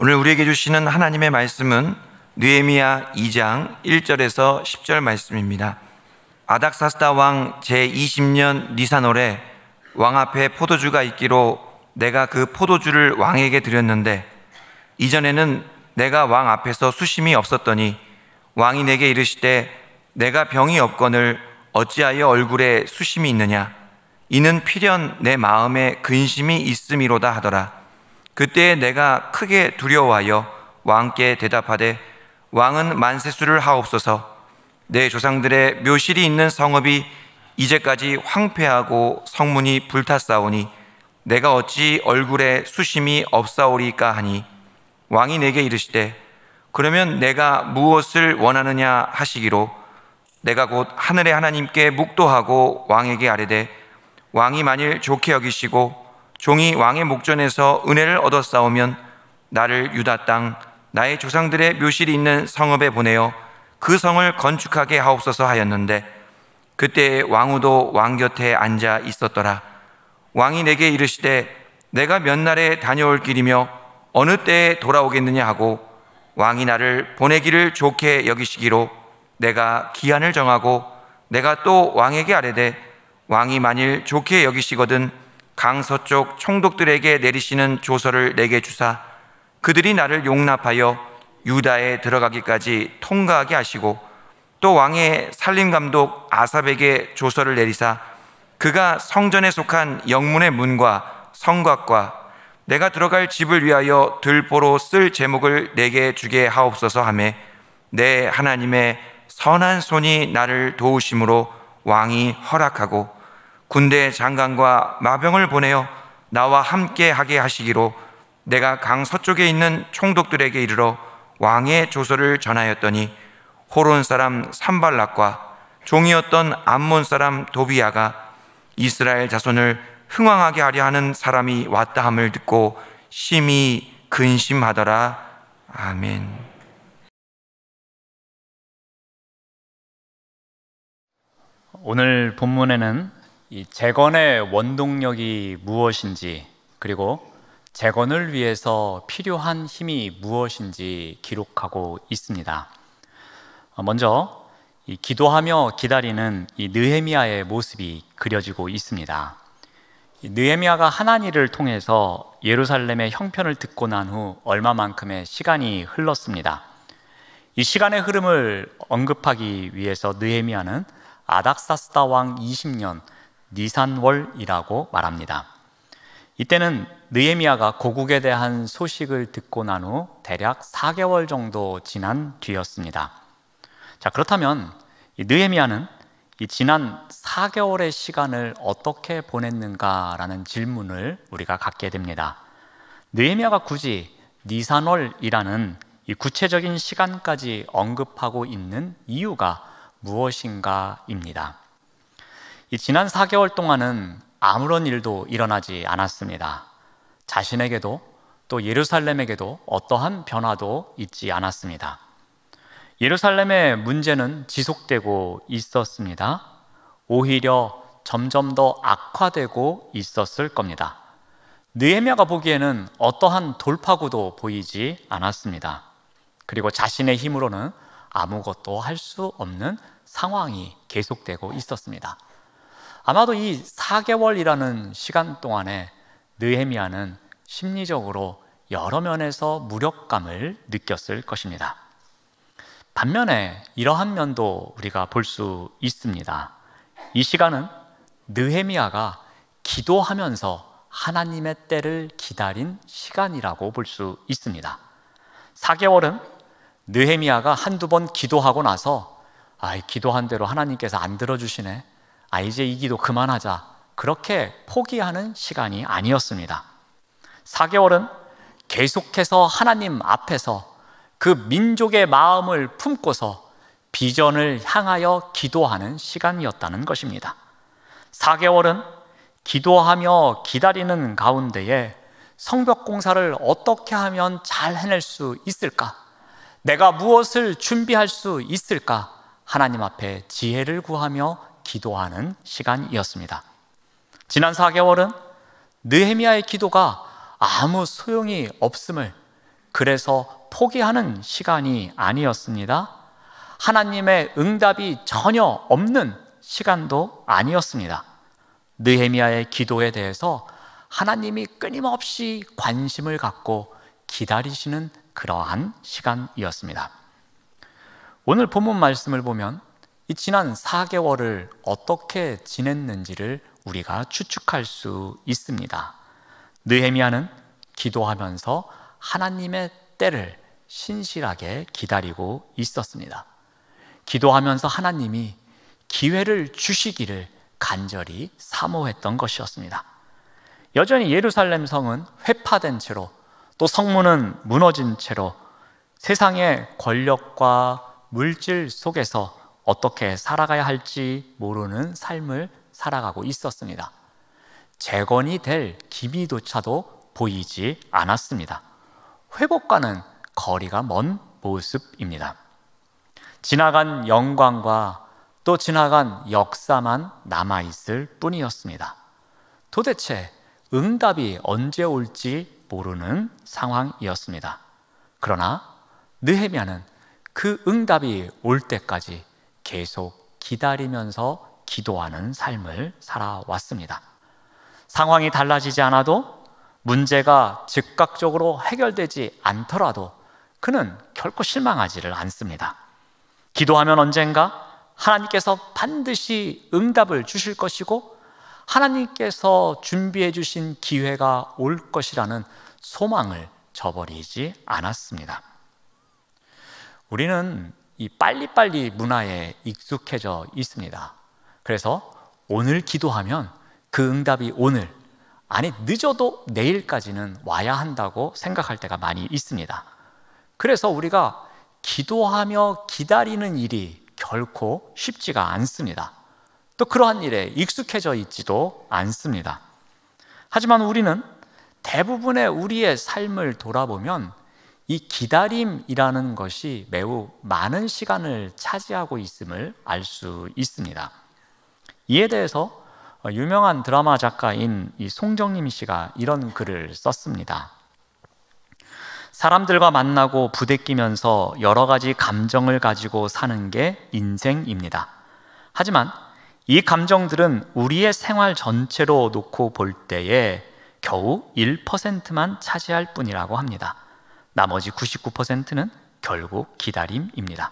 오늘 우리에게 주시는 하나님의 말씀은 느헤미야 2장 1절에서 10절 말씀입니다. 아닥사스다 왕 제20년 니산월에 왕 앞에 포도주가 있기로 내가 그 포도주를 왕에게 드렸는데 이전에는 내가 왕 앞에서 수심이 없었더니 왕이 내게 이르시되 내가 병이 없거늘 어찌하여 얼굴에 수심이 있느냐? 이는 필연 내 마음에 근심이 있음이로다 하더라. 그때 내가 크게 두려워하여 왕께 대답하되 왕은 만세수를 하옵소서. 내 조상들의 묘실이 있는 성읍이 이제까지 황폐하고 성문이 불탔사오니 내가 어찌 얼굴에 수심이 없사오리까 하니 왕이 내게 이르시되 그러면 내가 무엇을 원하느냐 하시기로 내가 곧 하늘의 하나님께 묵도하고 왕에게 아뢰되 왕이 만일 좋게 여기시고 종이 왕의 목전에서 은혜를 얻었사오면 나를 유다 땅 나의 조상들의 묘실이 있는 성읍에 보내어 그 성을 건축하게 하옵소서 하였는데 그때 왕후도 왕 곁에 앉아 있었더라. 왕이 내게 이르시되 내가 몇 날에 다녀올 길이며 어느 때에 돌아오겠느냐 하고 왕이 나를 보내기를 좋게 여기시기로 내가 기한을 정하고 내가 또 왕에게 아뢰되 왕이 만일 좋게 여기시거든 강서쪽 총독들에게 내리시는 조서를 내게 주사 그들이 나를 용납하여 유다에 들어가기까지 통과하게 하시고 또 왕의 살림감독 아삽에게 조서를 내리사 그가 성전에 속한 영문의 문과 성곽과 내가 들어갈 집을 위하여 들보로 쓸 제목을 내게 주게 하옵소서 하매 내 하나님의 선한 손이 나를 도우심으로 왕이 허락하고 군대 장관과 마병을 보내어 나와 함께 하게 하시기로 내가 강 서쪽에 있는 총독들에게 이르러 왕의 조서를 전하였더니 호론 사람 산발락과 종이었던 암몬 사람 도비야가 이스라엘 자손을 흥왕하게 하려 하는 사람이 왔다 함을 듣고 심히 근심하더라. 아멘. 오늘 본문에는 이 재건의 원동력이 무엇인지 그리고 재건을 위해서 필요한 힘이 무엇인지 기록하고 있습니다. 먼저 이 기도하며 기다리는 이 느헤미야의 모습이 그려지고 있습니다. 이 느헤미야가 하는 일을 통해서 예루살렘의 형편을 듣고 난 후 얼마만큼의 시간이 흘렀습니다. 이 시간의 흐름을 언급하기 위해서 느헤미야는 아닥사스다 왕 20년 니산월이라고 말합니다. 이때는 느헤미야가 고국에 대한 소식을 듣고 난 후 대략 4개월 정도 지난 뒤였습니다. 자, 그렇다면 이 느헤미야는 이 지난 4개월의 시간을 어떻게 보냈는가라는 질문을 우리가 갖게 됩니다. 느헤미야가 굳이 니산월이라는 이 구체적인 시간까지 언급하고 있는 이유가 무엇인가입니다. 이 지난 4개월 동안은 아무런 일도 일어나지 않았습니다. 자신에게도 또 예루살렘에게도 어떠한 변화도 있지 않았습니다. 예루살렘의 문제는 지속되고 있었습니다. 오히려 점점 더 악화되고 있었을 겁니다. 느헤미야가 보기에는 어떠한 돌파구도 보이지 않았습니다. 그리고 자신의 힘으로는 아무것도 할 수 없는 상황이 계속되고 있었습니다. 아마도 이 4개월이라는 시간 동안에 느헤미야는 심리적으로 여러 면에서 무력감을 느꼈을 것입니다. 반면에 이러한 면도 우리가 볼 수 있습니다. 이 시간은 느헤미야가 기도하면서 하나님의 때를 기다린 시간이라고 볼 수 있습니다. 4개월은 느헤미야가 한두 번 기도하고 나서 기도한 대로 하나님께서 안 들어주시네, 이제 이 기도 그만하자, 그렇게 포기하는 시간이 아니었습니다. 4개월은 계속해서 하나님 앞에서 그 민족의 마음을 품고서 비전을 향하여 기도하는 시간이었다는 것입니다. 4개월은 기도하며 기다리는 가운데에 성벽 공사를 어떻게 하면 잘 해낼 수 있을까? 내가 무엇을 준비할 수 있을까? 하나님 앞에 지혜를 구하며 기도하는 시간이었습니다. 지난 4개월은 느헤미야의 기도가 아무 소용이 없음을 그래서 포기하는 시간이 아니었습니다. 하나님의 응답이 전혀 없는 시간도 아니었습니다. 느헤미야의 기도에 대해서 하나님이 끊임없이 관심을 갖고 기다리시는 그러한 시간이었습니다. 오늘 본문 말씀을 보면 이 지난 4개월을 어떻게 지냈는지를 우리가 추측할 수 있습니다. 느헤미야는 기도하면서 하나님의 때를 신실하게 기다리고 있었습니다. 기도하면서 하나님이 기회를 주시기를 간절히 사모했던 것이었습니다. 여전히 예루살렘 성은 회파된 채로, 또 성문은 무너진 채로 세상의 권력과 물질 속에서 어떻게 살아가야 할지 모르는 삶을 살아가고 있었습니다. 재건이 될 기미조차도 보이지 않았습니다. 회복과는 거리가 먼 모습입니다. 지나간 영광과 또 지나간 역사만 남아있을 뿐이었습니다. 도대체 응답이 언제 올지 모르는 상황이었습니다. 그러나 느헤미야는 그 응답이 올 때까지 계속 기다리면서 기도하는 삶을 살아왔습니다. 상황이 달라지지 않아도, 문제가 즉각적으로 해결되지 않더라도 그는 결코 실망하지를 않습니다. 기도하면 언젠가 하나님께서 반드시 응답을 주실 것이고 하나님께서 준비해 주신 기회가 올 것이라는 소망을 저버리지 않았습니다. 우리는 이 빨리빨리 문화에 익숙해져 있습니다. 그래서 오늘 기도하면 그 응답이 오늘, 아니 늦어도 내일까지는 와야 한다고 생각할 때가 많이 있습니다. 그래서 우리가 기도하며 기다리는 일이 결코 쉽지가 않습니다. 또 그러한 일에 익숙해져 있지도 않습니다. 하지만 우리는 대부분의 우리의 삶을 돌아보면 이 기다림이라는 것이 매우 많은 시간을 차지하고 있음을 알 수 있습니다. 이에 대해서 유명한 드라마 작가인 이 송정림 씨가 이런 글을 썼습니다. 사람들과 만나고 부대끼면서 여러 가지 감정을 가지고 사는 게 인생입니다. 하지만 이 감정들은 우리의 생활 전체로 놓고 볼 때에 겨우 1%만 차지할 뿐이라고 합니다. 나머지 99%는 결국 기다림입니다.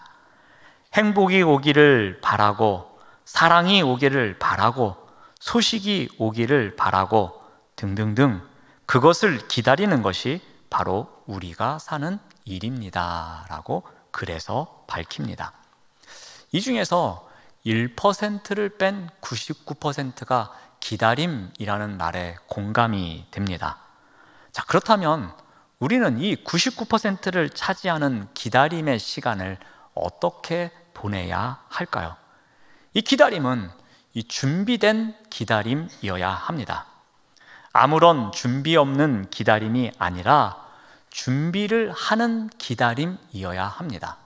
행복이 오기를 바라고, 사랑이 오기를 바라고, 소식이 오기를 바라고 등등등, 그것을 기다리는 것이 바로 우리가 사는 일입니다 라고 글에서 밝힙니다. 이 중에서 1%를 뺀 99%가 기다림이라는 말에 공감이 됩니다. 자, 그렇다면 우리는 이 99%를 차지하는 기다림의 시간을 어떻게 보내야 할까요? 이 기다림은 이 준비된 기다림이어야 합니다. 아무런 준비 없는 기다림이 아니라 준비를 하는 기다림이어야 합니다.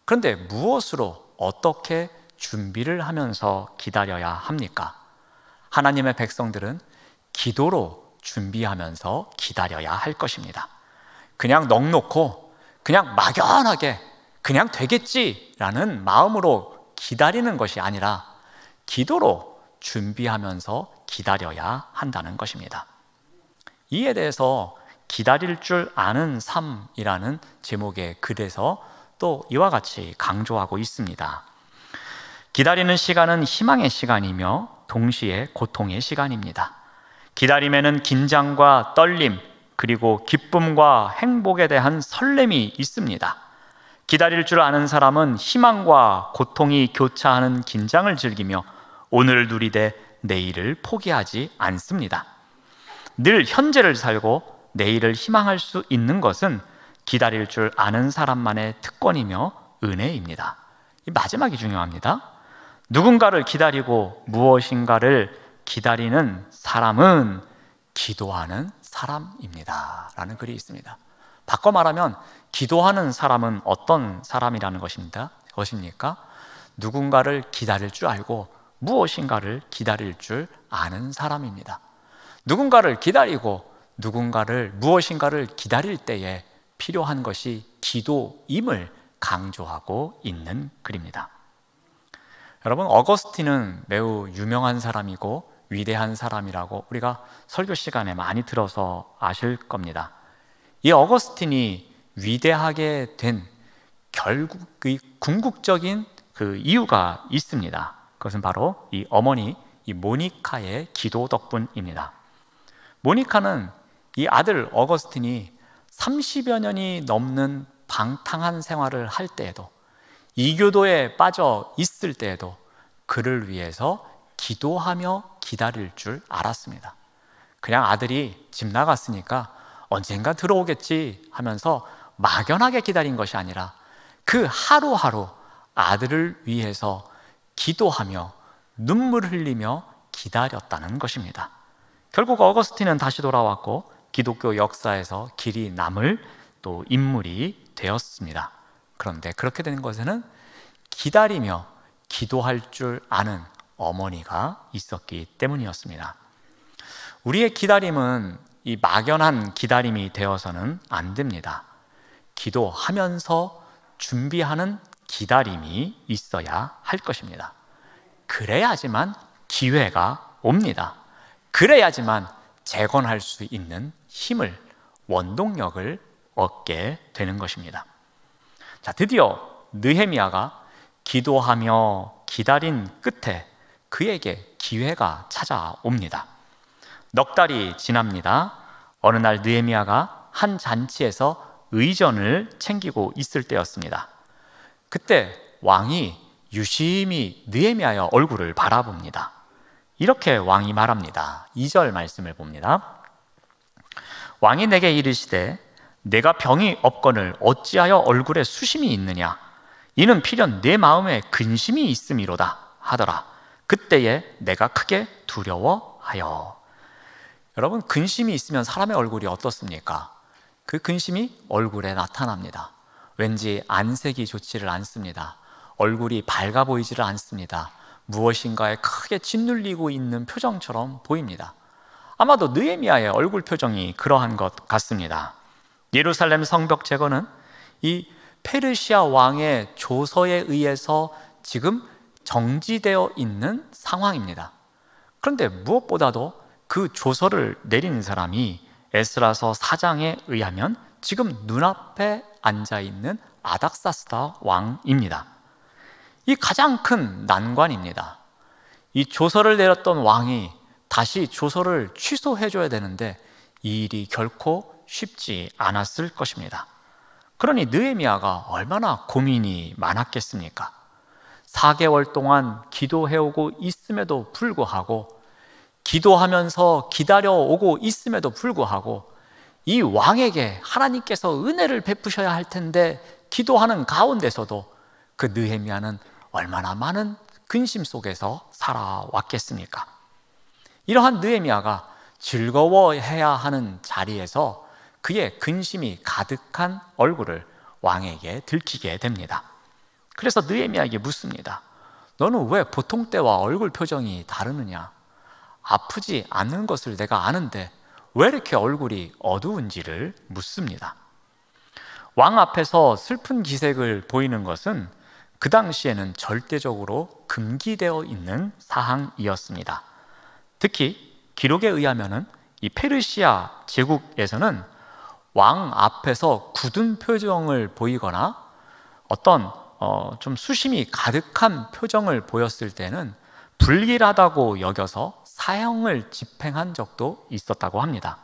그런데 무엇으로 어떻게 준비를 하면서 기다려야 합니까? 하나님의 백성들은 기도로 준비하면서 기다려야 할 것입니다. 그냥 넋놓고 그냥 막연하게 그냥 되겠지라는 마음으로 기다리는 것이 아니라 기도로 준비하면서 기다려야 한다는 것입니다. 이에 대해서 기다릴 줄 아는 삶이라는 제목의 글에서 또 이와 같이 강조하고 있습니다. 기다리는 시간은 희망의 시간이며 동시에 고통의 시간입니다. 기다림에는 긴장과 떨림, 그리고 기쁨과 행복에 대한 설렘이 있습니다. 기다릴 줄 아는 사람은 희망과 고통이 교차하는 긴장을 즐기며 오늘을 누리되 내일을 포기하지 않습니다. 늘 현재를 살고 내일을 희망할 수 있는 것은 기다릴 줄 아는 사람만의 특권이며 은혜입니다. 이 마지막이 중요합니다. 누군가를 기다리고 무엇인가를 기다리는 사람은 기도하는 사람입니다 라는 글이 있습니다. 바꿔 말하면 기도하는 사람은 어떤 사람이라는 것입니까? 누군가를 기다릴 줄 알고 무엇인가를 기다릴 줄 아는 사람입니다. 누군가를 기다리고 무엇인가를 기다릴 때에 필요한 것이 기도임을 강조하고 있는 글입니다. 여러분, 어거스틴은 매우 유명한 사람이고 위대한 사람이라고 우리가 설교 시간에 많이 들어서 아실 겁니다. 이 어거스틴이 위대하게 된 결국의 궁극적인 그 이유가 있습니다. 그것은 바로 이 어머니 이 모니카의 기도 덕분입니다. 모니카는 이 아들 어거스틴이 30여 년이 넘는 방탕한 생활을 할 때에도, 이교도에 빠져 있을 때에도 그를 위해서 기도하며 기다릴 줄 알았습니다. 그냥 아들이 집 나갔으니까 언젠가 들어오겠지 하면서 막연하게 기다린 것이 아니라 그 하루하루 아들을 위해서 기도하며 눈물을 흘리며 기다렸다는 것입니다. 결국 어거스틴은 다시 돌아왔고 기독교 역사에서 길이 남을 또 인물이 되었습니다. 그런데 그렇게 된 것에는 기다리며 기도할 줄 아는 어머니가 있었기 때문이었습니다. 우리의 기다림은 이 막연한 기다림이 되어서는 안 됩니다. 기도하면서 준비하는 기다림이 있어야 할 것입니다. 그래야지만 기회가 옵니다. 그래야지만 재건할 수 있는 힘을, 원동력을 얻게 되는 것입니다. 자, 드디어 느헤미야가 기도하며 기다린 끝에 그에게 기회가 찾아옵니다. 넉 달이 지납니다. 어느 날 느헤미야가 한 잔치에서 의전을 챙기고 있을 때였습니다. 그때 왕이 유심히 느헤미야의 얼굴을 바라봅니다. 이렇게 왕이 말합니다. 2절 말씀을 봅니다. 왕이 내게 이르시되 내가 병이 없거늘 어찌하여 얼굴에 수심이 있느냐? 이는 필연 내 마음에 근심이 있음이로다 하더라. 그때에 내가 크게 두려워하여. 여러분, 근심이 있으면 사람의 얼굴이 어떻습니까? 그 근심이 얼굴에 나타납니다. 왠지 안색이 좋지를 않습니다. 얼굴이 밝아 보이지를 않습니다. 무엇인가에 크게 짓눌리고 있는 표정처럼 보입니다. 아마도 느헤미야의 얼굴 표정이 그러한 것 같습니다. 예루살렘 성벽 제거는 이 페르시아 왕의 조서에 의해서 지금 정지되어 있는 상황입니다. 그런데 무엇보다도 그 조서를 내리는 사람이 에스라서 4장에 의하면 지금 눈앞에 앉아있는 아닥사스다 왕입니다. 이 가장 큰 난관입니다. 이 조서를 내렸던 왕이 다시 조서를 취소해줘야 되는데 이 일이 결코 쉽지 않았을 것입니다. 그러니 느헤미야가 얼마나 고민이 많았겠습니까? 4개월 동안 기도해오고 있음에도 불구하고, 기도하면서 기다려오고 있음에도 불구하고 이 왕에게 하나님께서 은혜를 베푸셔야 할 텐데 기도하는 가운데서도 그 느헤미야는 얼마나 많은 근심 속에서 살아왔겠습니까? 이러한 느헤미야가 즐거워해야 하는 자리에서 그의 근심이 가득한 얼굴을 왕에게 들키게 됩니다. 그래서 느헤미야에게 묻습니다. 너는 왜 보통 때와 얼굴 표정이 다르느냐? 아프지 않는 것을 내가 아는데 왜 이렇게 얼굴이 어두운지를 묻습니다. 왕 앞에서 슬픈 기색을 보이는 것은 그 당시에는 절대적으로 금기되어 있는 사항이었습니다. 특히 기록에 의하면 이 페르시아 제국에서는 왕 앞에서 굳은 표정을 보이거나 어떤 좀 수심이 가득한 표정을 보였을 때는 불길하다고 여겨서 사형을 집행한 적도 있었다고 합니다.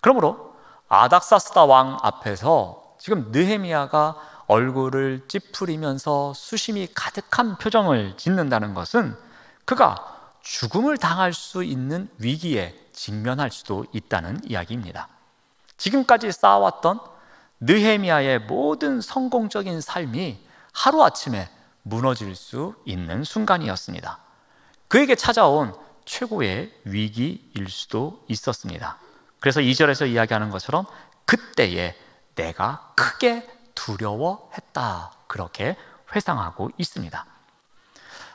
그러므로 아닥사스다 왕 앞에서 지금 느헤미야가 얼굴을 찌푸리면서 수심이 가득한 표정을 짓는다는 것은 그가 죽음을 당할 수 있는 위기에 직면할 수도 있다는 이야기입니다. 지금까지 쌓아왔던 느헤미야의 모든 성공적인 삶이 하루아침에 무너질 수 있는 순간이었습니다. 그에게 찾아온 최고의 위기일 수도 있었습니다. 그래서 2절에서 이야기하는 것처럼 그때에 내가 크게 두려워했다, 그렇게 회상하고 있습니다.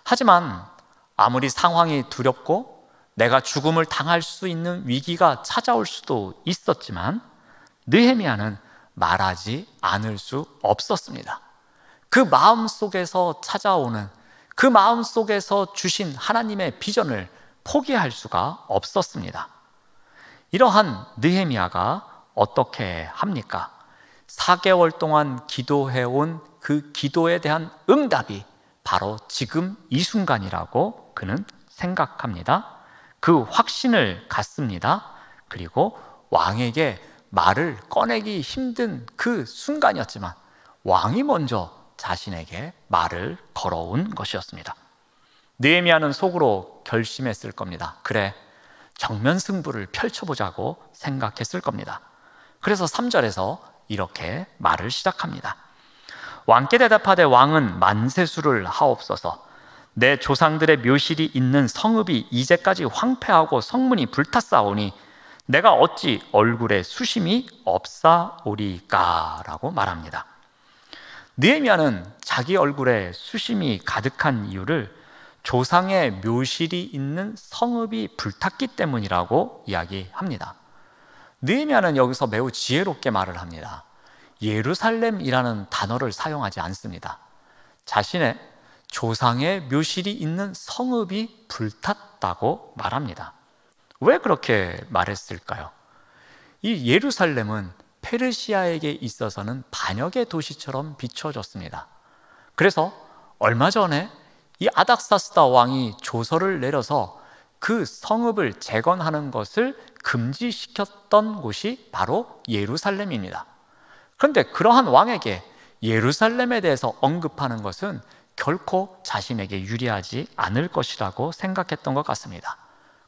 하지만 아무리 상황이 두렵고 내가 죽음을 당할 수 있는 위기가 찾아올 수도 있었지만 느헤미야는 말하지 않을 수 없었습니다. 그 마음 속에서 찾아오는, 그 마음 속에서 주신 하나님의 비전을 포기할 수가 없었습니다. 이러한 느헤미야가 어떻게 합니까? 4개월 동안 기도해온 그 기도에 대한 응답이 바로 지금 이 순간이라고 그는 생각합니다. 그 확신을 갖습니다. 그리고 왕에게 말을 꺼내기 힘든 그 순간이었지만 왕이 먼저 자신에게 말을 걸어온 것이었습니다. 느헤미야는 속으로 결심했을 겁니다. 그래, 정면 승부를 펼쳐보자고 생각했을 겁니다. 그래서 3절에서 이렇게 말을 시작합니다. 왕께 대답하되 왕은 만세수를 하옵소서. 내 조상들의 묘실이 있는 성읍이 이제까지 황폐하고 성문이 불탔사오니 내가 어찌 얼굴에 수심이 없사오리까? 라고 말합니다. 느헤미야는 자기 얼굴에 수심이 가득한 이유를 조상의 묘실이 있는 성읍이 불탔기 때문이라고 이야기합니다. 느헤미야는 여기서 매우 지혜롭게 말을 합니다. 예루살렘이라는 단어를 사용하지 않습니다. 자신의 조상의 묘실이 있는 성읍이 불탔다고 말합니다. 왜 그렇게 말했을까요? 이 예루살렘은 페르시아에게 있어서는 반역의 도시처럼 비춰졌습니다. 그래서 얼마 전에 이 아닥사스다 왕이 조서를 내려서 그 성읍을 재건하는 것을 금지시켰던 곳이 바로 예루살렘입니다. 그런데 그러한 왕에게 예루살렘에 대해서 언급하는 것은 결코 자신에게 유리하지 않을 것이라고 생각했던 것 같습니다.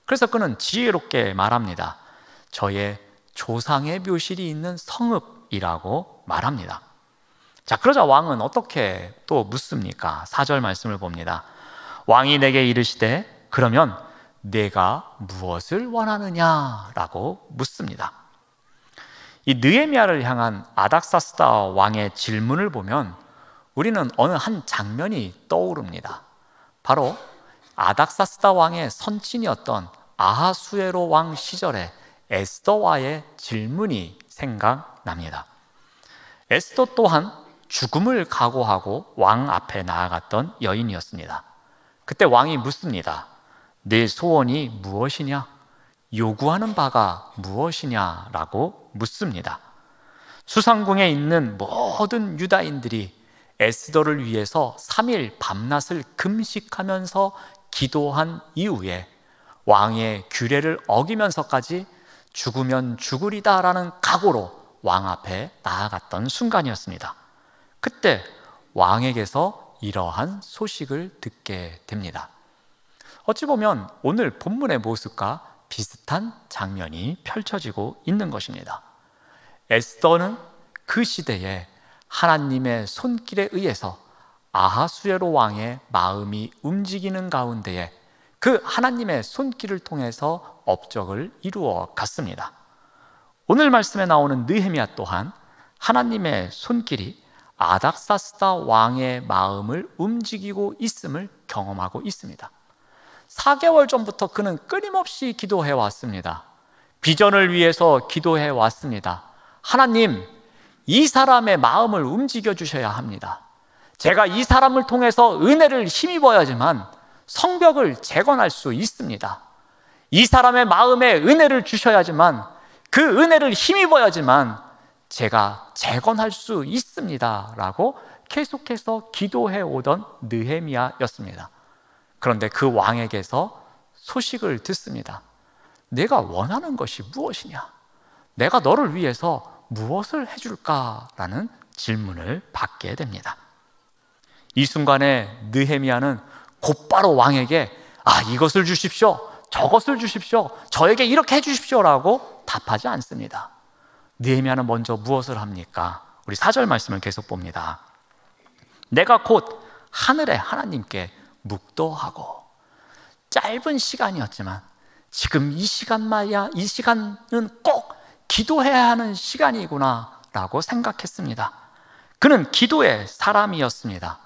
그래서 그는 지혜롭게 말합니다. 저의 조상의 묘실이 있는 성읍이라고 말합니다. 자, 그러자 왕은 어떻게 또 묻습니까? 4절 말씀을 봅니다. 왕이 내게 이르시되 그러면 내가 무엇을 원하느냐라고 묻습니다. 이 느헤미야를 향한 아닥사스다 왕의 질문을 보면 우리는 어느 한 장면이 떠오릅니다. 바로 아닥사스다 왕의 선친이었던 아하수에로 왕 시절에 에스더와의 질문이 생각납니다. 에스더 또한 죽음을 각오하고 왕 앞에 나아갔던 여인이었습니다. 그때 왕이 묻습니다. 내 소원이 무엇이냐? 요구하는 바가 무엇이냐라고 묻습니다. 수상궁에 있는 모든 유다인들이 에스더를 위해서 3일 밤낮을 금식하면서 기도한 이후에 왕의 규례를 어기면서까지 죽으면 죽으리다라는 각오로 왕 앞에 나아갔던 순간이었습니다. 그때 왕에게서 이러한 소식을 듣게 됩니다. 어찌 보면 오늘 본문의 모습과 비슷한 장면이 펼쳐지고 있는 것입니다. 에스더는 그 시대에 하나님의 손길에 의해서 아하수에로 왕의 마음이 움직이는 가운데에 그 하나님의 손길을 통해서 업적을 이루어 갔습니다. 오늘 말씀에 나오는 느헤미야 또한 하나님의 손길이 아닥사스다 왕의 마음을 움직이고 있음을 경험하고 있습니다. 4개월 전부터 그는 끊임없이 기도해 왔습니다. 비전을 위해서 기도해 왔습니다. 하나님, 이 사람의 마음을 움직여 주셔야 합니다. 제가 이 사람을 통해서 은혜를 힘입어야지만 성벽을 재건할 수 있습니다. 이 사람의 마음에 은혜를 주셔야지만 그 은혜를 힘입어야지만 제가 재건할 수 있습니다. 라고 계속해서 기도해 오던 느헤미야였습니다. 그런데 그 왕에게서 소식을 듣습니다. 내가 원하는 것이 무엇이냐? 내가 너를 위해서 무엇을 해줄까라는 질문을 받게 됩니다. 이 순간에 느헤미야는 곧바로 왕에게 이것을 주십시오, 저것을 주십시오, 저에게 이렇게 해주십시오라고 답하지 않습니다. 느헤미야는 먼저 무엇을 합니까? 우리 4절 말씀을 계속 봅니다. 내가 곧 하늘의 하나님께 묵도하고, 짧은 시간이었지만 지금 이 시간만이야, 이 시간은 꼭 기도해야 하는 시간이구나 라고 생각했습니다. 그는 기도의 사람이었습니다.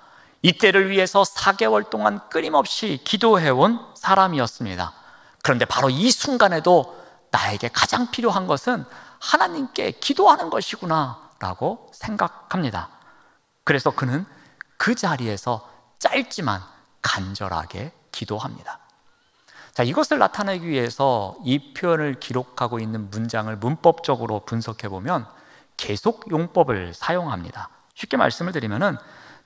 이때를 위해서 4개월 동안 끊임없이 기도해온 사람이었습니다. 그런데 바로 이 순간에도 나에게 가장 필요한 것은 하나님께 기도하는 것이구나 라고 생각합니다. 그래서 그는 그 자리에서 짧지만 간절하게 기도합니다. 자, 이것을 나타내기 위해서 이 표현을 기록하고 있는 문장을 문법적으로 분석해 보면 계속 용법을 사용합니다. 쉽게 말씀을 드리면은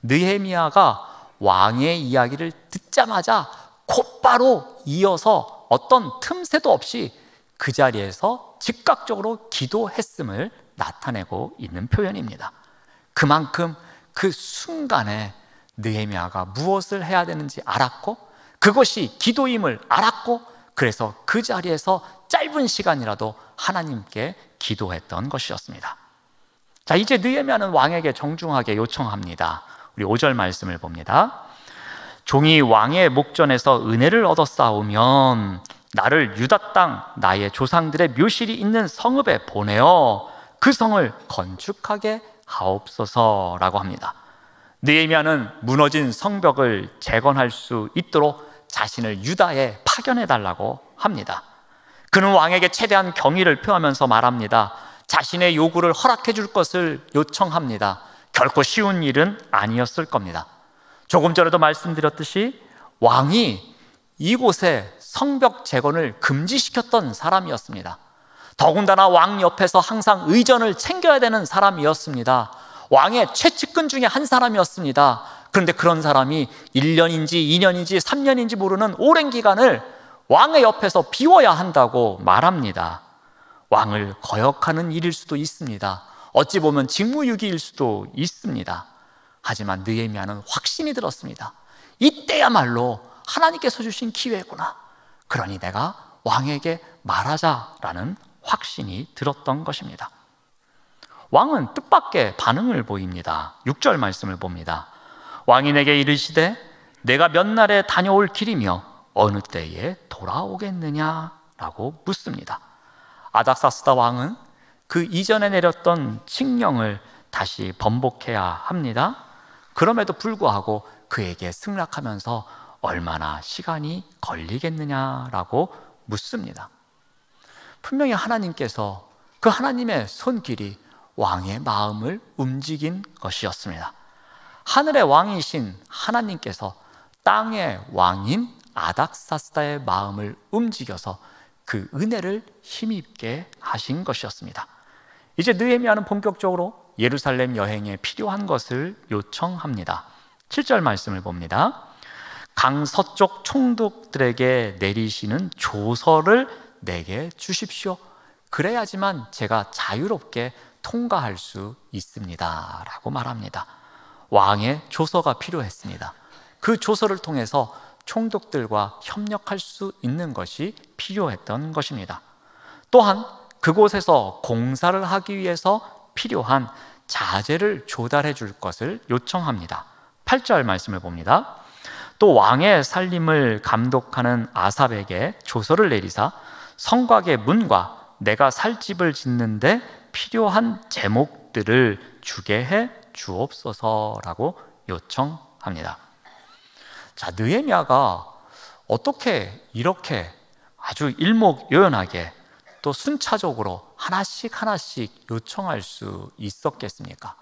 느헤미야가 왕의 이야기를 듣자마자 곧바로 이어서 어떤 틈새도 없이 그 자리에서 즉각적으로 기도했음을 나타내고 있는 표현입니다. 그만큼 그 순간에 느헤미야가 무엇을 해야 되는지 알았고 그것이 기도임을 알았고 그래서 그 자리에서 짧은 시간이라도 하나님께 기도했던 것이었습니다. 자, 이제 느헤미야는 왕에게 정중하게 요청합니다. 우리 5절 말씀을 봅니다. 종이 왕의 목전에서 은혜를 얻었사오면 나를 유다 땅 나의 조상들의 묘실이 있는 성읍에 보내어 그 성을 건축하게 하옵소서라고 합니다. 느헤미야는 무너진 성벽을 재건할 수 있도록 자신을 유다에 파견해 달라고 합니다. 그는 왕에게 최대한 경의를 표하면서 말합니다. 자신의 요구를 허락해 줄 것을 요청합니다. 결코 쉬운 일은 아니었을 겁니다. 조금 전에도 말씀드렸듯이 왕이 이곳에 성벽 재건을 금지시켰던 사람이었습니다. 더군다나 왕 옆에서 항상 의전을 챙겨야 되는 사람이었습니다. 왕의 최측근 중에 한 사람이었습니다. 그런데 그런 사람이 1년인지 2년인지 3년인지 모르는 오랜 기간을 왕의 옆에서 비워야 한다고 말합니다. 왕을 거역하는 일일 수도 있습니다. 어찌 보면 직무유기일 수도 있습니다. 하지만 느헤미야는 확신이 들었습니다. 이때야말로 하나님께서 주신 기회구나. 그러니 내가 왕에게 말하자라는 확신이 들었던 것입니다. 왕은 뜻밖의 반응을 보입니다. 6절 말씀을 봅니다. 왕이 내게 이르시되 내가 몇 날에 다녀올 길이며 어느 때에 돌아오겠느냐라고 묻습니다. 아닥사스다 왕은 그 이전에 내렸던 칙령을 다시 번복해야 합니다. 그럼에도 불구하고 그에게 승낙하면서 얼마나 시간이 걸리겠느냐라고 묻습니다. 분명히 하나님께서 그 하나님의 손길이 왕의 마음을 움직인 것이었습니다. 하늘의 왕이신 하나님께서 땅의 왕인 아닥사스다의 마음을 움직여서 그 은혜를 힘입게 하신 것이었습니다. 이제 느헤미야는 본격적으로 예루살렘 여행에 필요한 것을 요청합니다. 7절 말씀을 봅니다. 강서쪽 총독들에게 내리시는 조서를 내게 주십시오. 그래야지만 제가 자유롭게 통과할 수 있습니다 라고 말합니다. 왕의 조서가 필요했습니다. 그 조서를 통해서 총독들과 협력할 수 있는 것이 필요했던 것입니다. 또한 그곳에서 공사를 하기 위해서 필요한 자재를 조달해 줄 것을 요청합니다. 8절 말씀을 봅니다. 또 왕의 살림을 감독하는 아삽에게 조서를 내리사 성곽의 문과 내가 살 집을 짓는데 필요한 제목들을 주게 해 주옵소서라고 요청합니다. 자, 느헤미야가 어떻게 이렇게 아주 일목요연하게 또 순차적으로 하나씩 요청할 수 있었겠습니까?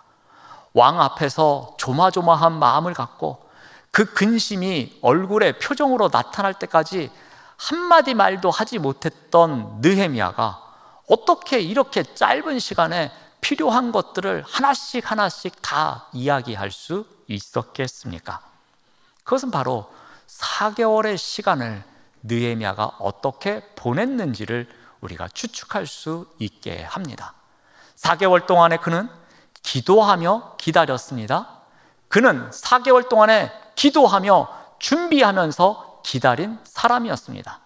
왕 앞에서 조마조마한 마음을 갖고 그 근심이 얼굴의 표정으로 나타날 때까지 한마디 말도 하지 못했던 느헤미야가 어떻게 이렇게 짧은 시간에 필요한 것들을 하나씩 다 이야기할 수 있었겠습니까? 그것은 바로 4개월의 시간을 느헤미야가 어떻게 보냈는지를 우리가 추측할 수 있게 합니다. 4개월 동안에 그는 기도하며 기다렸습니다. 그는 4개월 동안에 기도하며 준비하면서 기다린 사람이었습니다.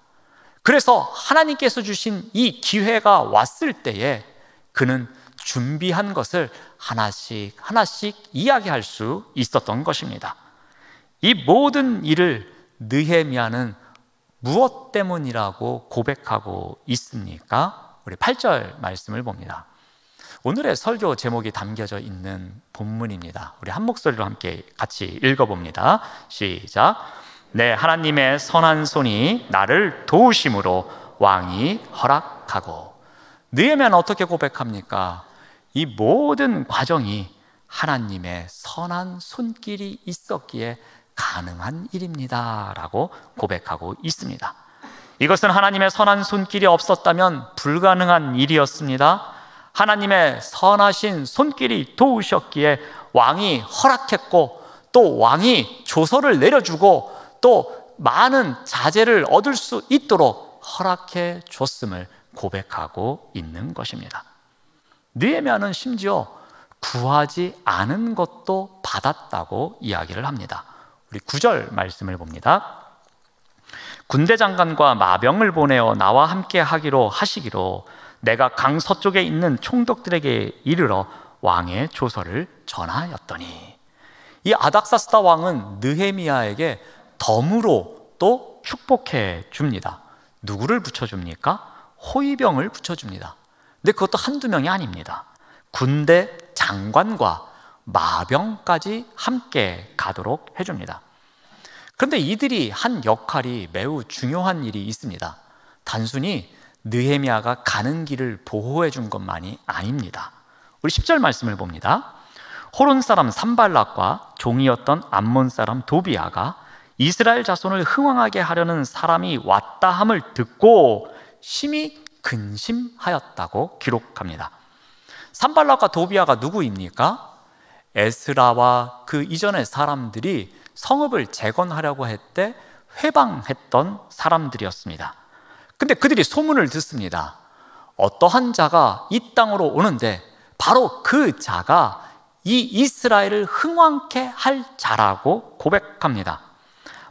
그래서 하나님께서 주신 이 기회가 왔을 때에 그는 준비한 것을 하나씩 이야기할 수 있었던 것입니다. 이 모든 일을 느헤미야는 무엇 때문이라고 고백하고 있습니까? 우리 8절 말씀을 봅니다. 오늘의 설교 제목이 담겨져 있는 본문입니다. 우리 한 목소리로 함께 같이 읽어봅니다. 시작. 내 하나님의 선한 손이 나를 도우심으로 왕이 허락하고. 느헤미야는 어떻게 고백합니까? 이 모든 과정이 하나님의 선한 손길이 있었기에 가능한 일입니다 라고 고백하고 있습니다. 이것은 하나님의 선한 손길이 없었다면 불가능한 일이었습니다. 하나님의 선하신 손길이 도우셨기에 왕이 허락했고, 또 왕이 조서를 내려주고 또 많은 자재를 얻을 수 있도록 허락해 줬음을 고백하고 있는 것입니다. 느헤미야는 심지어 구하지 않은 것도 받았다고 이야기를 합니다. 우리 9절 말씀을 봅니다. 군대 장관과 마병을 보내어 나와 함께 하기로 하시기로 내가 강 서쪽에 있는 총독들에게 이르러 왕의 조서를 전하였더니, 이 아닥사스다 왕은 느헤미야에게 덤으로 또 축복해 줍니다. 누구를 붙여줍니까? 호위병을 붙여줍니다. 근데 그것도 한두 명이 아닙니다. 군대 장관과 마병까지 함께 가도록 해줍니다. 그런데 이들이 한 역할이 매우 중요한 일이 있습니다. 단순히 느헤미야가 가는 길을 보호해 준 것만이 아닙니다. 우리 10절 말씀을 봅니다. 호론 사람 산발락과 종이었던 암몬 사람 도비아가 이스라엘 자손을 흥왕하게 하려는 사람이 왔다 함을 듣고 심히 근심하였다고 기록합니다. 산발락과 도비아가 누구입니까? 에스라와 그 이전의 사람들이 성읍을 재건하려고 했때 회방했던 사람들이었습니다. 근데 그들이 소문을 듣습니다. 어떠한 자가 이 땅으로 오는데 바로 그 자가 이 이스라엘을 흥왕케 할 자라고 고백합니다.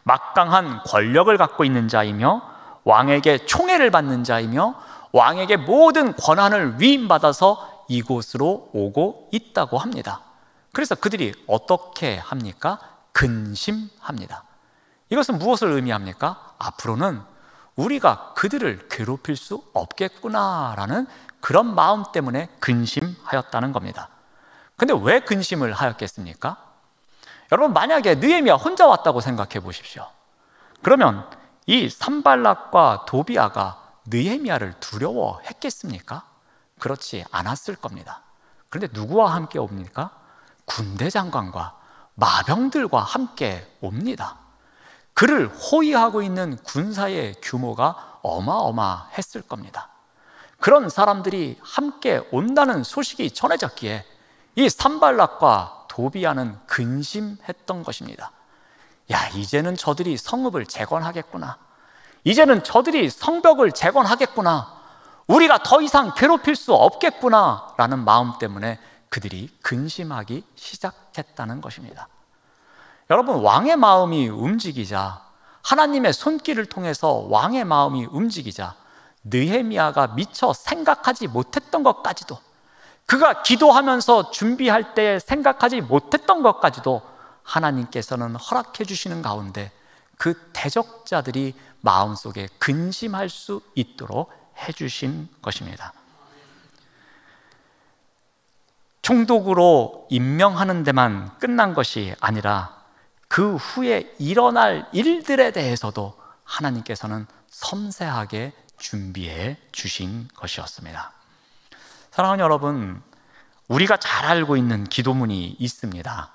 막강한 권력을 갖고 있는 자이며 왕에게 총애를 받는 자이며 왕에게 모든 권한을 위임받아서 이곳으로 오고 있다고 합니다. 그래서 그들이 어떻게 합니까? 근심합니다. 이것은 무엇을 의미합니까? 앞으로는 우리가 그들을 괴롭힐 수 없겠구나라는 그런 마음 때문에 근심하였다는 겁니다. 근데 왜 근심을 하였겠습니까? 여러분, 만약에 느헤미야 혼자 왔다고 생각해 보십시오. 그러면 이 산발락과 도비아가 느헤미야를 두려워했겠습니까? 그렇지 않았을 겁니다. 그런데 누구와 함께 옵니까? 군대 장관과 마병들과 함께 옵니다. 그를 호위하고 있는 군사의 규모가 어마어마했을 겁니다. 그런 사람들이 함께 온다는 소식이 전해졌기에 이 산발락과 도비아는 근심했던 것입니다. 야, 이제는 저들이 성읍을 재건하겠구나. 이제는 저들이 성벽을 재건하겠구나. 우리가 더 이상 괴롭힐 수 없겠구나 라는 마음 때문에 그들이 근심하기 시작했다는 것입니다. 여러분, 왕의 마음이 움직이자, 하나님의 손길을 통해서 왕의 마음이 움직이자 느헤미야가 미처 생각하지 못했던 것까지도, 그가 기도하면서 준비할 때 생각하지 못했던 것까지도 하나님께서는 허락해 주시는 가운데 그 대적자들이 마음속에 근심할 수 있도록 해주신 것입니다. 총독으로 임명하는 데만 끝난 것이 아니라 그 후에 일어날 일들에 대해서도 하나님께서는 섬세하게 준비해 주신 것이었습니다. 사랑하는 여러분, 우리가 잘 알고 있는 기도문이 있습니다.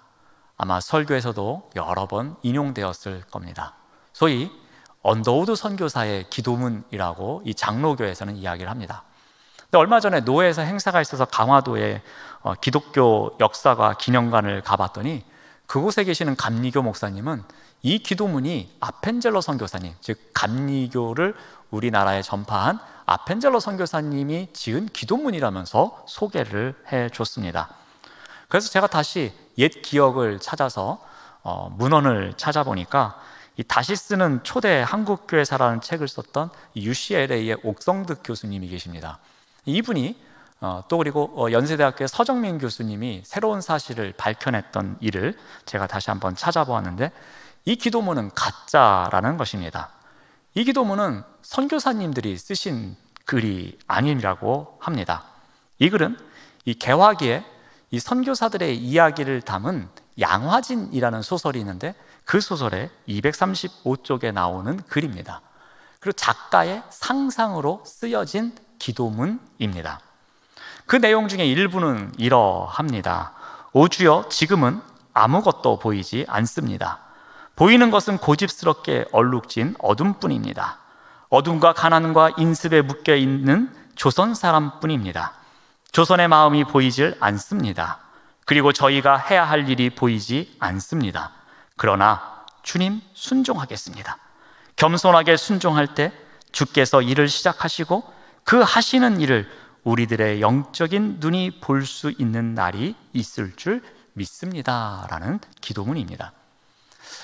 아마 설교에서도 여러 번 인용되었을 겁니다. 소위 언더우드 선교사의 기도문이라고 이 장로교에서는 이야기를 합니다. 근데 얼마 전에 노회에서 행사가 있어서 강화도에 기독교 역사과 기념관을 가봤더니 그곳에 계시는 감리교 목사님은 이 기도문이 아펜젤러 선교사님, 즉 감리교를 우리나라에 전파한 아펜젤러 선교사님이 지은 기도문이라면서 소개를 해줬습니다. 그래서 제가 다시 옛 기억을 찾아서 문헌을 찾아보니까 이 다시 쓰는 초대 한국교회사라는 책을 썼던 UCLA의 옥성득 교수님이 계십니다. 이분이 또 그리고 연세대학교의 서정민 교수님이 새로운 사실을 밝혀냈던 일을 제가 다시 한번 찾아보았는데, 이 기도문은 가짜라는 것입니다. 이 기도문은 선교사님들이 쓰신 글이 아니라고 합니다. 이 글은 이 개화기에 이 선교사들의 이야기를 담은 양화진이라는 소설이 있는데 그 소설의 235쪽에 나오는 글입니다. 그리고 작가의 상상으로 쓰여진 기도문입니다. 그 내용 중에 일부는 이러합니다. 오 주여, 지금은 아무것도 보이지 않습니다. 보이는 것은 고집스럽게 얼룩진 어둠뿐입니다. 어둠과 가난과 인습에 묶여 있는 조선 사람뿐입니다. 조선의 마음이 보이질 않습니다. 그리고 저희가 해야 할 일이 보이지 않습니다. 그러나 주님, 순종하겠습니다. 겸손하게 순종할 때 주께서 일을 시작하시고 그 하시는 일을 우리들의 영적인 눈이 볼 수 있는 날이 있을 줄 믿습니다. 라는 기도문입니다.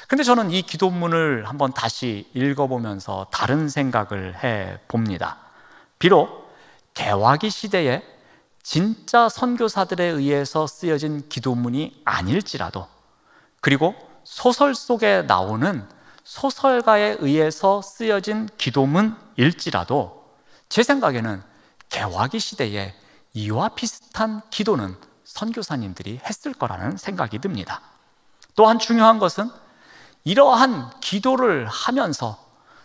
근데 저는 이 기도문을 한번 다시 읽어보면서 다른 생각을 해봅니다. 비록 개화기 시대에 진짜 선교사들에 의해서 쓰여진 기도문이 아닐지라도, 그리고 소설 속에 나오는 소설가에 의해서 쓰여진 기도문일지라도, 제 생각에는 개화기 시대에 이와 비슷한 기도는 선교사님들이 했을 거라는 생각이 듭니다. 또한 중요한 것은 이러한 기도를 하면서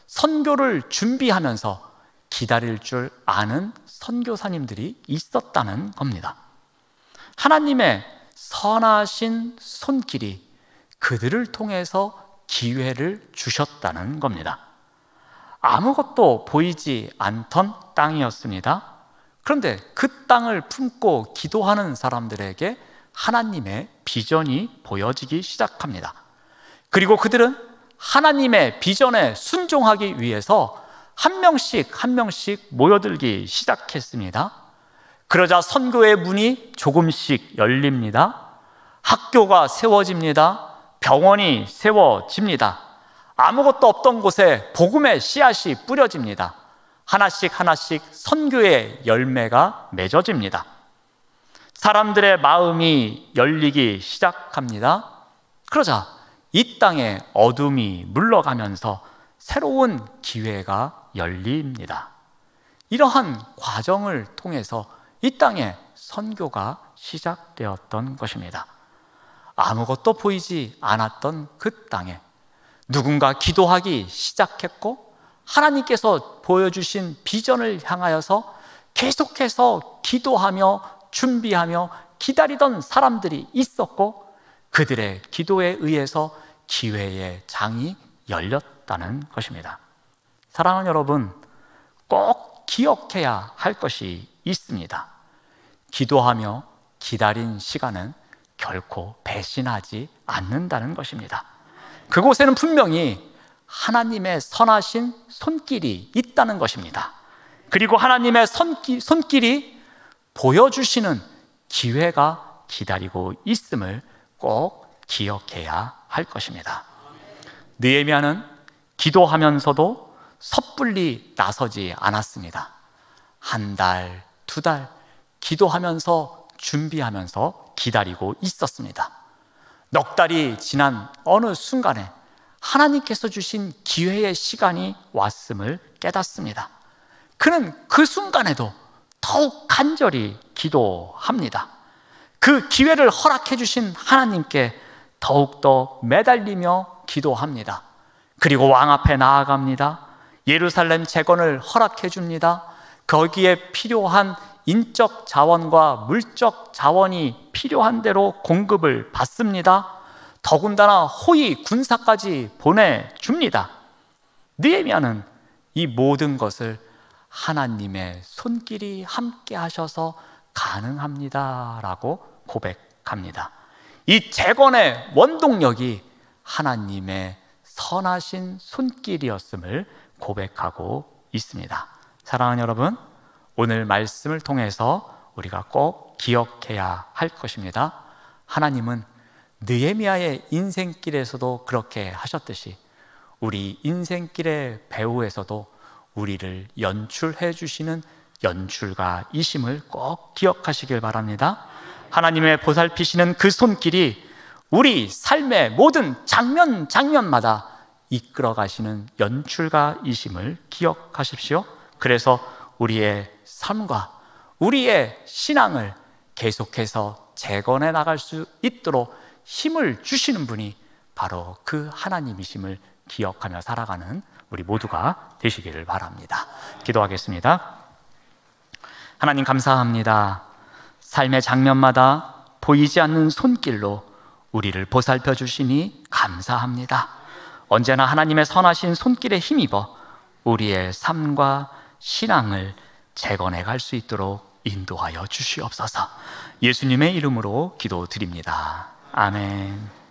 선교를 준비하면서 기다릴 줄 아는 선교사님들이 있었다는 겁니다. 하나님의 선하신 손길이 그들을 통해서 기회를 주셨다는 겁니다. 아무것도 보이지 않던 땅이었습니다. 그런데 그 땅을 품고 기도하는 사람들에게 하나님의 비전이 보여지기 시작합니다. 그리고 그들은 하나님의 비전에 순종하기 위해서 한 명씩 한 명씩 모여들기 시작했습니다. 그러자 선교의 문이 조금씩 열립니다. 학교가 세워집니다. 병원이 세워집니다. 아무것도 없던 곳에 복음의 씨앗이 뿌려집니다. 하나씩 하나씩 선교의 열매가 맺어집니다. 사람들의 마음이 열리기 시작합니다. 그러자 이 땅에 어둠이 물러가면서 새로운 기회가 열립니다. 이러한 과정을 통해서 이 땅에 선교가 시작되었던 것입니다. 아무것도 보이지 않았던 그 땅에 누군가 기도하기 시작했고, 하나님께서 보여주신 비전을 향하여서 계속해서 기도하며 준비하며 기다리던 사람들이 있었고, 그들의 기도에 의해서 기회의 장이 열렸다는 것입니다. 사랑하는 여러분, 꼭 기억해야 할 것이 있습니다. 기도하며 기다린 시간은 결코 배신하지 않는다는 것입니다. 그곳에는 분명히 하나님의 선하신 손길이 있다는 것입니다. 그리고 하나님의 손길이 보여주시는 기회가 기다리고 있음을 꼭 기억해야 할 것입니다. 느헤미야는 기도하면서도 섣불리 나서지 않았습니다. 한 달, 두 달 기도하면서 준비하면서 기다리고 있었습니다. 넉 달이 지난 어느 순간에 하나님께서 주신 기회의 시간이 왔음을 깨닫습니다. 그는 그 순간에도 더욱 간절히 기도합니다. 그 기회를 허락해 주신 하나님께 더욱더 매달리며 기도합니다. 그리고 왕 앞에 나아갑니다. 예루살렘 재건을 허락해 줍니다. 거기에 필요한 인적 자원과 물적 자원이 필요한 대로 공급을 받습니다. 더군다나 호위 군사까지 보내줍니다. 느헤미야는 이 모든 것을 하나님의 손길이 함께 하셔서 가능합니다라고 고백합니다. 이 재건의 원동력이 하나님의 선하신 손길이었음을 고백하고 있습니다. 사랑하는 여러분, 오늘 말씀을 통해서 우리가 꼭 기억해야 할 것입니다. 하나님은 느헤미야의 인생길에서도 그렇게 하셨듯이 우리 인생길의 배후에서도 우리를 연출해 주시는 연출가이심을 꼭 기억하시길 바랍니다. 하나님의 보살피시는 그 손길이 우리 삶의 모든 장면마다 이끌어 가시는 연출가이심을 기억하십시오. 그래서 우리의 삶과 우리의 신앙을 계속해서 재건해 나갈 수 있도록 힘을 주시는 분이 바로 그 하나님이심을 기억하며 살아가는 우리 모두가 되시기를 바랍니다. 기도하겠습니다. 하나님 감사합니다. 삶의 장면마다 보이지 않는 손길로 우리를 보살펴 주시니 감사합니다. 언제나 하나님의 선하신 손길에 힘입어 우리의 삶과 신앙을 재건해 갈 수 있도록 인도하여 주시옵소서. 예수님의 이름으로 기도드립니다. 아멘.